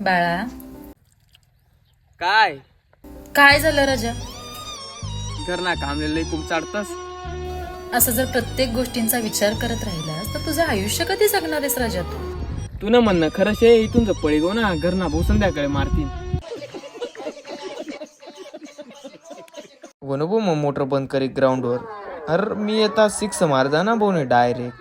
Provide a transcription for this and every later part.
बाळा काय काय झालं राजा? घरना कामलेलं खूप चाडतस. असं जर प्रत्येक गोष्टींचा विचार करत राहिलास तर तुझं आयुष्य कधी जगणार आहेस राजा तू? न म्हणणं खरं शे इथून जर पळी गो ना घरना भाऊ संध्याकाळी मारतील. वनबो मग मोटर बंद करी ग्राउंडवर. अरे मी येता 6 मारदा ना बोने डायरेक्ट.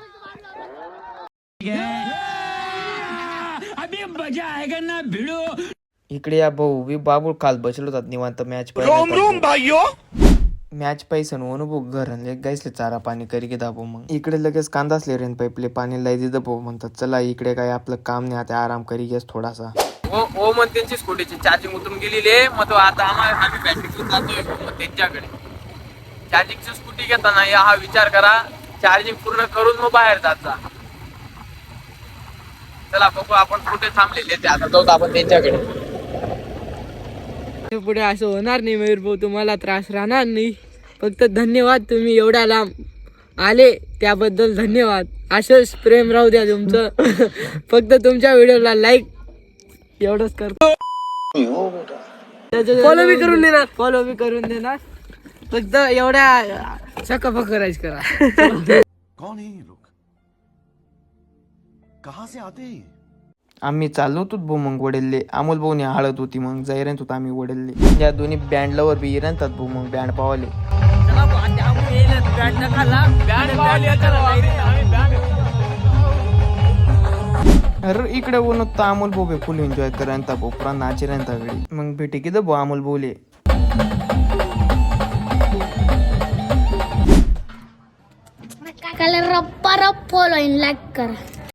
इकडे या भाऊ बी बाबूळ काल बसलो होतात निवांत मॅच मॅच पैसे वनबो घर गायसले चारा पाणी करी की दाबो. मग इकडे लगेच कांदा असले रेन पाईपले पाणी लाई दिलं भाऊ. म्हणतात चला इकडे काय आपलं काम नाही आता आराम करी घेस थोडासा. ओ मग त्यांची स्कूटीची चार्जिंग उतरून गेलेली आहे. मग तो आता आम्ही बॅटरी घेऊन जातोय मग त्यांच्याकडे. चार्जिंगची स्कूटी घेताना हा विचार करा चार्जिंग पूर्ण करून मग बाहेर जायचा. चला बघू आपण कुठे थांबलेले ते आता जाऊ आपण त्यांच्याकडे. पुढे असं होणार नाही मयूर भाऊ, तुम्हाला त्रास राहणार नाही. फक्त धन्यवाद, तुम्ही एवढ्या लांब आले त्याबद्दल धन्यवाद. असंच प्रेम राहू द्या तुमचं. फक्त तुमच्या व्हिडिओला लाईक एवढंच करतो. फॉलो बी करून देणार. फक्त एवढ्या चकापक करायचं करा. कौन है ये लोग? कहां से आते हैं? आम्ही चाललो होतो भाऊ मग वडेलले. अमोल भाऊने हळद होती मग जाईरेंत होतो आम्ही वडेलले. या दोन्ही बँड लवर बी इरांतात भाऊ मग बँड पावाले. अरे इकडे बोलत तर अमोल भाऊ फुल एन्जॉय करायला भाऊ पुरा नाचे राहता वेळी. मग भेटी की भाऊ अमोल भाऊले. रप्पा रप फॉलोइंग लाईक करा.